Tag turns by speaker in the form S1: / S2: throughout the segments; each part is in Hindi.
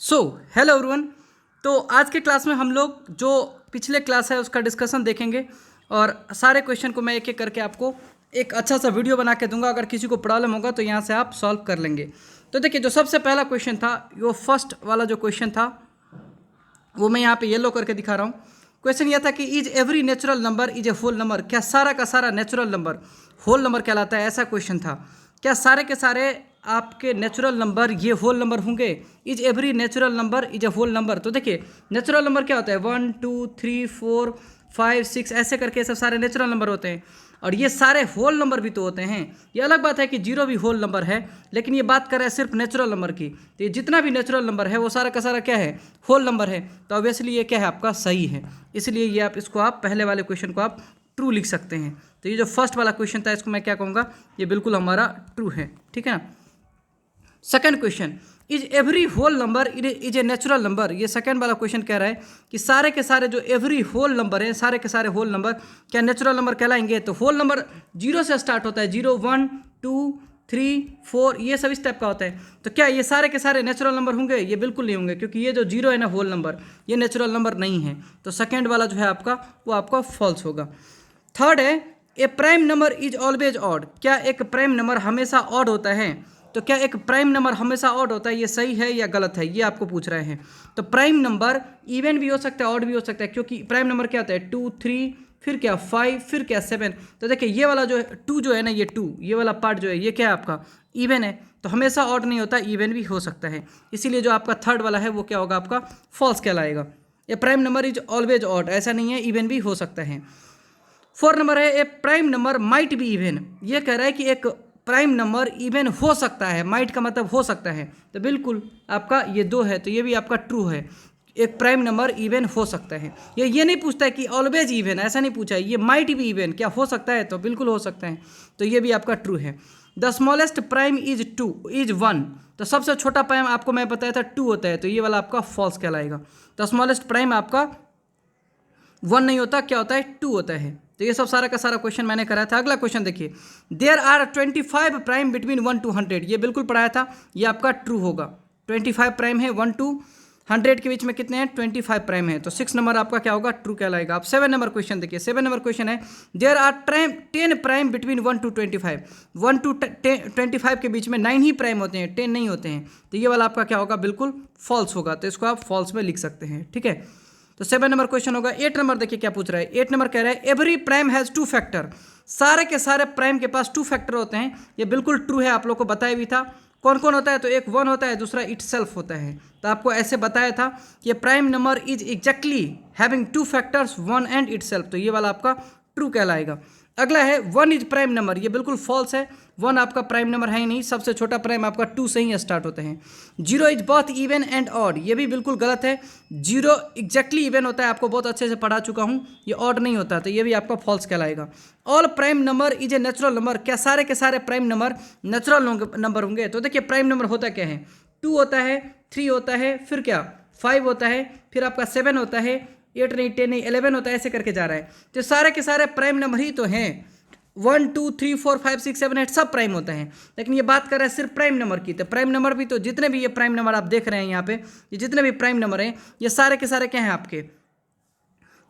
S1: So hello everyone. तो आज के क्लास में हम लोग जो पिछले क्लास है उसका डिस्कशन देखेंगे और सारे क्वेश्चन को मैं एक एक करके आपको एक अच्छा सा वीडियो बना के दूंगा। अगर किसी को प्रॉब्लम होगा तो यहाँ से आप सॉल्व कर लेंगे। तो देखिए, जो सबसे पहला क्वेश्चन था, वो फर्स्ट वाला जो क्वेश्चन था वो मैं यहाँ पे येलो करके दिखा रहा हूँ। क्वेश्चन यह था कि is every natural number is a whole number. क्या सारा का सारा नेचुरल नंबर होल नंबर कहलाता है? ऐसा क्वेश्चन था। क्या सारे के सारे आपके नेचुरल नंबर ये होल नंबर होंगे? Is every natural number is a whole number. तो देखिए, नेचुरल नंबर क्या होता है? 1 2 3 4 5 6 ऐसे करके सब सारे नेचुरल नंबर होते हैं। और ये सारे होल नंबर भी तो होते हैं। ये अलग बात है कि जीरो भी होल नंबर है, लेकिन ये बात कर रहा है सिर्फ नेचुरल नंबर की। तो ये जितना भी नेचुरल नंबर है वो सारा का सारा क्या है? होल नंबर है। तो ऑब्वियसली ये क्या है? आपका सही है। इसलिए ये आप इसको आप पहले वाले क्वेश्चन को आप ट्रू लिख सकते हैं। तो ये जो फर्स्ट वाला क्वेश्चन था इसको मैं क्या कहूँगा? ये बिल्कुल हमारा ट्रू है। ठीक है ना। Second question, is every whole number is a natural number. ये सेकंड वाला क्वेश्चन कह रहा है कि सारे के सारे जो एवरी होल नंबर है, सारे के सारे होल नंबर क्या नेचुरल नंबर कहलाएंगे? तो होल नंबर जीरो से स्टार्ट होता है, 0 1 2 3 4, ये सब इस टाइप का होता है। तो क्या ये सारे के सारे नेचुरल नंबर होंगे? ये बिल्कुल नहीं होंगे, क्योंकि ये जो जीरो है ना होल नंबर, ये नेचुरल नंबर नहीं है। तो सेकेंड वाला जो है आपका वो आपका फॉल्स होगा। थर्ड है, a prime number is always odd. क्या एक प्राइम नंबर हमेशा ऑड होता है? तो क्या एक प्राइम नंबर हमेशा ऑड होता है? ये सही है या गलत है, ये आपको पूछ रहे हैं। तो प्राइम नंबर इवन भी हो सकता है, ऑड भी हो सकता है, क्योंकि प्राइम नंबर क्या होता है? 2 3 फिर क्या 5 फिर क्या 7। तो देखिए, ये वाला जो है 2 जो है ना, ये 2 ये वाला पार्ट जो है ये क्या है? आपका इवन है। तो हमेशा ऑड नहीं होता, इवन भी हो सकता है। इसीलिए जो आपका थर्ड वाला है वो क्या होगा? आपका फॉल्स कहलाएगा। ये prime number is always odd, ऐसा नहीं है, इवन भी हो सकता है। 4 नंबर है, a prime number might be even. ये कह रहा है कि एक प्राइम नंबर इवन हो सकता है। माइट का मतलब हो सकता है, तो बिल्कुल आपका ये 2 है, तो ये भी आपका ट्रू है। एक प्राइम नंबर इवन हो सकता है। ये नहीं पूछता है कि ऑलवेज इवन, ऐसा नहीं पूछा है। ये माइट बी इवन, क्या हो सकता है? तो बिल्कुल हो सकता है, तो ये भी आपका ट्रू है। The smallest prime is 1। तो सबसे छोटा प्राइम आपको मैं बताया था 2 होता है, तो ये वाला आपका फॉल्स कहलाएगा। द स्मॉलेस्ट प्राइम आपका 1 नहीं होता, क्या होता है? 2 होता है। तो ये सब सारा का सारा क्वेश्चन मैंने कराया था। अगला क्वेश्चन देखिए, there are 25 prime between 1 to 100। ये बिल्कुल पढ़ाया था, ये आपका ट्रू होगा। 25 प्राइम है, 1 to 100 के बीच में कितने हैं? 25 प्राइम है। तो 6 नंबर आपका क्या होगा? ट्रू कहलाएगा। आप 7 नंबर क्वेश्चन देखिए। 7 नंबर क्वेश्चन है, there are 10 prime between 1 to 25। 1 to 25 के बीच में 9 ही प्राइम होते हैं, 10 नहीं होते हैं। तो ये वाला आपका क्या होगा? बिल्कुल फॉल्स होगा। तो इसको आप फॉल्स में लिख सकते हैं। ठीक है, तो 7 नंबर क्वेश्चन होगा। 8 नंबर देखिए क्या पूछ रहा है। 8 नंबर कह रहा है, एवरी प्राइम हैज़ 2 फैक्टर। सारे के सारे प्राइम के पास 2 फैक्टर होते हैं। ये बिल्कुल ट्रू है, आप लोग को बताया भी था। कौन कौन होता है? तो एक 1 होता है, दूसरा इटसेल्फ होता है। तो आपको ऐसे बताया था कि prime number is exactly having 2 factors 1 and itself. तो ये वाला आपका ट्रू कहलाएगा। अगला है 1 इज प्राइम नंबर। ये बिल्कुल फॉल्स है, 1 आपका प्राइम नंबर है ही नहीं। सबसे छोटा प्राइम आपका 2 से ही स्टार्ट होते हैं। 0 is both even and odd. ये भी बिल्कुल गलत है। 0 एग्जैक्टली इवन होता है, आपको बहुत अच्छे से पढ़ा चुका हूँ। ये ऑड नहीं होता, तो ये भी आपका फॉल्स कहलाएगा। All prime number is a natural number. क्या सारे के सारे प्राइम नंबर नेचुरल नंबर होंगे? तो देखिए, प्राइम नंबर होता क्या है? 2 होता है, 3 होता है, फिर क्या 5 होता है, फिर आपका 7 होता है, 8 नहीं, 10 नहीं, 11 होता है, ऐसे करके जा रहा है। तो सारे के सारे प्राइम नंबर ही तो हैं। 1 2 3 4 5 6 7 8 सब प्राइम होता है। लेकिन ये बात कर रहा है सिर्फ प्राइम नंबर की। तो प्राइम नंबर भी तो जितने भी ये प्राइम नंबर आप देख रहे हैं यहाँ पे, ये जितने भी प्राइम नंबर हैं, ये सारे के सारे क्या हैं आपके?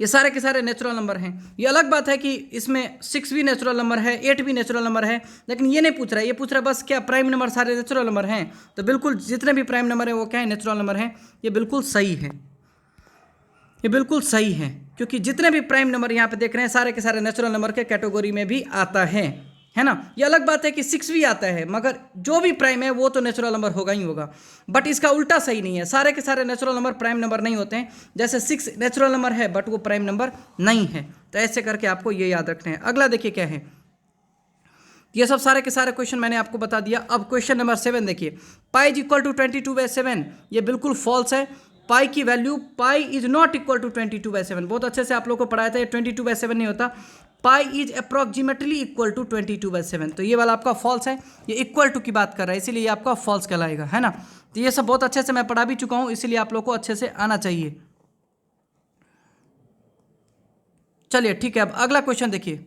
S1: ये सारे के सारे नेचुरल नंबर हैं। ये अलग बात है कि इसमें 6 भी नेचुरल नंबर है, 8 भी नेचुरल नंबर है, लेकिन ये नहीं पूछ रहा है। ये पूछ रहा है बस क्या प्राइम नंबर सारे नेचुरल नंबर हैं? तो बिल्कुल जितने भी प्राइम नंबर हैं वो क्या है? नेचुरल नंबर हैं। ये बिल्कुल सही है, ये बिल्कुल सही है, क्योंकि जितने भी प्राइम नंबर यहाँ पे देख रहे हैं सारे के सारे नेचुरल नंबर के कैटेगरी में भी आता है ना। ये अलग बात है कि 6 भी आता है, मगर जो भी प्राइम है वो तो नेचुरल नंबर होगा ही होगा। बट इसका उल्टा सही नहीं है, सारे के सारे नेचुरल नंबर प्राइम नंबर नहीं होते हैं। जैसे 6 नेचुरल नंबर है बट वो प्राइम नंबर नहीं है। तो ऐसे करके आपको ये याद रखना है। अगला देखिए क्या है। ये सब सारे के सारे क्वेश्चन मैंने आपको बता दिया। अब क्वेश्चन नंबर 7 देखिए, पाई इज इक्वल टू 22/7। ये बिल्कुल फॉल्स है। पाई की value, pi is not equal to 22/7। बहुत अच्छे से आप लोग को पढ़ाया था, ये 22/7 नहीं होता। Pi is approximately equal to 22/7। तो ये वाला आपका फॉल्स है। ये इक्वल टू की बात कर रहा है, इसीलिए ये आपका फॉल्स कहलाएगा, है ना। तो ये सब बहुत अच्छे से मैं पढ़ा भी चुका हूँ, इसीलिए आप लोग को अच्छे से आना चाहिए। चलिए ठीक है, अब अगला क्वेश्चन देखिए।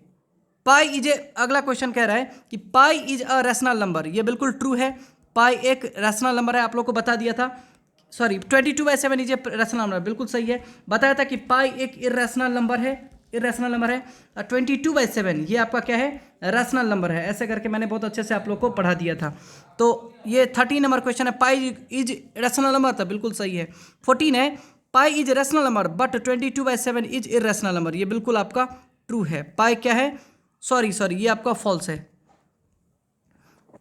S1: पाई इज अगला क्वेश्चन कह रहा है कि pi is a rational number. ये बिल्कुल ट्रू है। पाई एक रैशनल नंबर है, आप लोग को बता दिया था। Sorry 22/7 is a rational number, बिल्कुल सही है। बताया था कि पाई एक इरेशनल नंबर है, इरेशनल नंबर है, और 22/7 ये आपका क्या है, रैशनल नंबर है। ऐसे करके मैंने बहुत अच्छे से आप लोग को पढ़ा दिया था। तो ये 13 नंबर क्वेश्चन है, पाई इज रैशनल नंबर था, बिल्कुल सही है। 14 है, pi is rational number but 22/7 is irrational number, ये बिल्कुल आपका ट्रू है। पाई क्या है, सॉरी ये आपका फॉल्स है,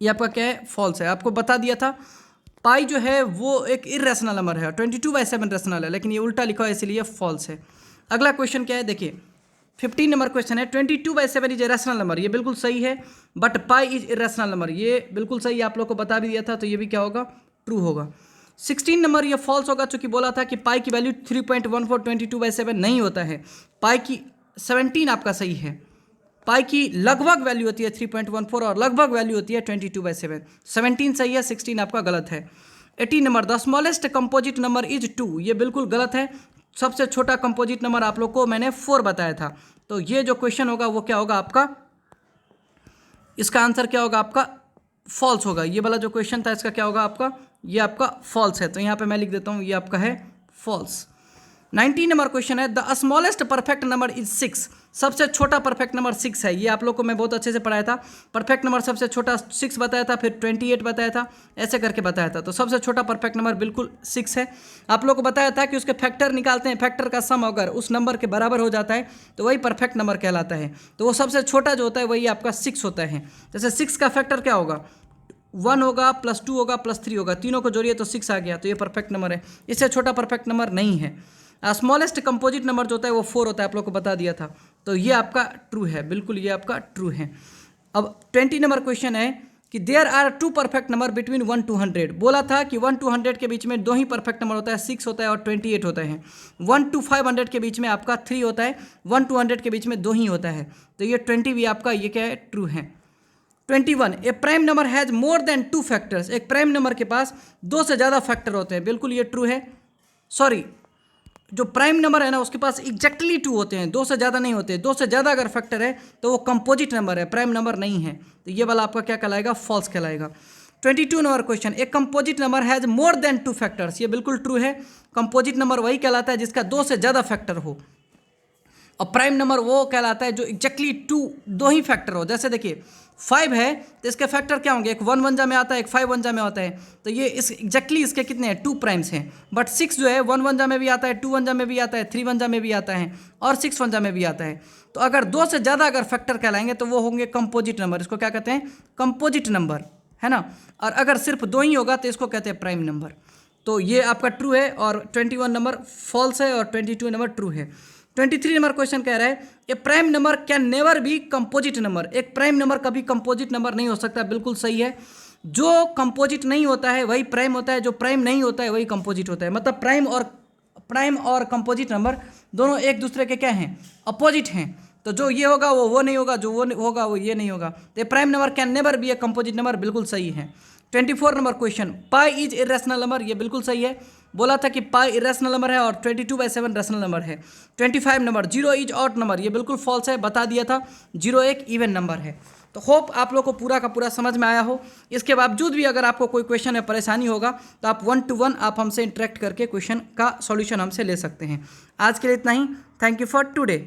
S1: ये आपका क्या है, फॉल्स है। आपको बता दिया था पाई जो है वो एक इरेशनल नंबर है, 22/7 रैशनल है, लेकिन ये उल्टा लिखा है इसलिए फॉल्स है। अगला क्वेश्चन क्या है, देखिए 15 नंबर क्वेश्चन है, 22/7 इज ए रैशनल नंबर, ये बिल्कुल सही है। But pi is irrational number, ये बिल्कुल सही, आप लोग को बता भी दिया था, तो ये भी क्या होगा, ट्रू होगा। 16 नंबर ये फॉल्स होगा, चूंकि बोला था कि पाई की वैल्यू 3.14 22/7 नहीं होता है। पाई की 17 आपका सही है। पाई की लगभग वैल्यू होती है 3.14 और लगभग वैल्यू होती है 22/7। 17 सही है, 16 आपका गलत है। 18 number, the smallest composite number is 2, ये बिल्कुल गलत है। सबसे छोटा कंपोजिट नंबर आप लोग को मैंने 4 बताया था। तो ये जो क्वेश्चन होगा वो क्या होगा आपका, इसका आंसर क्या होगा आपका, फॉल्स होगा। ये वाला जो क्वेश्चन था इसका क्या होगा आपका, ये आपका फॉल्स है। तो यहाँ पे मैं लिख देता हूँ ये आपका है फॉल्स। 19 नंबर क्वेश्चन है, the smallest perfect number is 6, सबसे छोटा परफेक्ट नंबर 6 है। ये आप लोग को मैं बहुत अच्छे से पढ़ाया था। परफेक्ट नंबर सबसे छोटा 6 बताया था, फिर 28 बताया था, ऐसे करके बताया था। तो सबसे छोटा परफेक्ट नंबर बिल्कुल 6 है। आप लोग को बताया था कि उसके फैक्टर निकालते हैं, फैक्टर का सम अगर उस नंबर के बराबर हो जाता है तो वही परफेक्ट नंबर कहलाता है। तो वो सबसे छोटा जो होता है वही आपका 6 होता है। जैसे 6 का फैक्टर क्या होगा, 1 होगा, +2 होगा, +3 होगा, तीनों को जोड़िए तो 6 आ गया, तो ये परफेक्ट नंबर है। इससे छोटा परफेक्ट नंबर नहीं है। स्मॉलेस्ट कंपोजिट नंबर जो होता है वो 4 होता है, आप लोग को बता दिया था। तो ये आपका ट्रू है, बिल्कुल ये आपका ट्रू है। अब 20 नंबर क्वेश्चन है कि there are 2 perfect number between 1 to 100। बोला था कि 1 to 100 के बीच में 2 ही परफेक्ट नंबर होता है, 6 होता है और 28 होता है। 1 to 500 के बीच में आपका 3 होता है, 1 to 100 के बीच में 2 ही होता है। तो ये 20 भी आपका ये क्या है, ट्रू है। 21, a prime number has more than 2 factors, एक प्राइम नंबर के पास 2 से ज़्यादा फैक्टर होते हैं, बिल्कुल ये ट्रू है। सॉरी, जो प्राइम नंबर है ना उसके पास एग्जैक्टली 2 होते हैं, 2 से ज़्यादा नहीं होते। 2 से ज़्यादा अगर फैक्टर है तो वो कंपोजिट नंबर है, प्राइम नंबर नहीं है। तो ये वाला आपका क्या कहलाएगा, फॉल्स कहलाएगा। 22 नंबर क्वेश्चन, एक composite number has more than 2 factors, ये बिल्कुल ट्रू है। कंपोजिट नंबर वही कहलाता है जिसका 2 से ज़्यादा फैक्टर हो, और प्राइम नंबर वो कहलाता है जो एग्जैक्टली 2 ही फैक्टर हो। जैसे देखिए 5 है तो इसके फैक्टर क्या होंगे, एक 1 1 जा में आता है, एक 5 1 जा में आता है। तो ये इस एग्जैक्टली इसके कितने हैं, 2 प्राइम्स हैं। बट 6 जो है 1 1 जा में भी आता है, 2 1 जा में भी आता है, 3 1 जा में भी आता है और 6 1 जा में भी आता है। तो अगर 2 से ज़्यादा अगर फैक्टर कहलाएंगे तो वो होंगे कंपोजिट नंबर, इसको क्या कहते हैं, कंपोजिट नंबर, है ना। और अगर सिर्फ 2 ही होगा तो इसको कहते हैं प्राइम नंबर। तो ये आपका ट्रू है, और 21 नंबर फॉल्स है, और 22 नंबर ट्रू है। 23 नंबर क्वेश्चन कह रहा है, a prime number can never be composite number, एक प्राइम नंबर कभी कंपोजिट नंबर नहीं हो सकता, बिल्कुल सही है। जो कंपोजिट नहीं होता है वही प्राइम होता है, जो प्राइम नहीं होता है वही कंपोजिट होता है। मतलब प्राइम और कंपोजिट नंबर दोनों एक दूसरे के क्या हैं, अपोजिट हैं। तो जो ये होगा वो नहीं होगा, जो वो होगा वो ये नहीं होगा। तो prime number can never B a composite number, बिल्कुल सही है। 24 number question, pi is irrational number, ये बिल्कुल सही है। बोला था कि पाई इरेशनल नंबर है और 22/7 रेशनल नंबर है। 25 नंबर, 0 इज ऑड नंबर, ये बिल्कुल फॉल्स है, बता दिया था। 0 एक इवन नंबर है। तो होप आप लोग को पूरा का पूरा समझ में आया हो। इसके बावजूद भी अगर आपको कोई क्वेश्चन में परेशानी होगा तो आप 1 to 1 आप हमसे इंटरेक्ट करके क्वेश्चन का सॉल्यूशन हमसे ले सकते हैं। आज के लिए इतना ही। Thank you for today.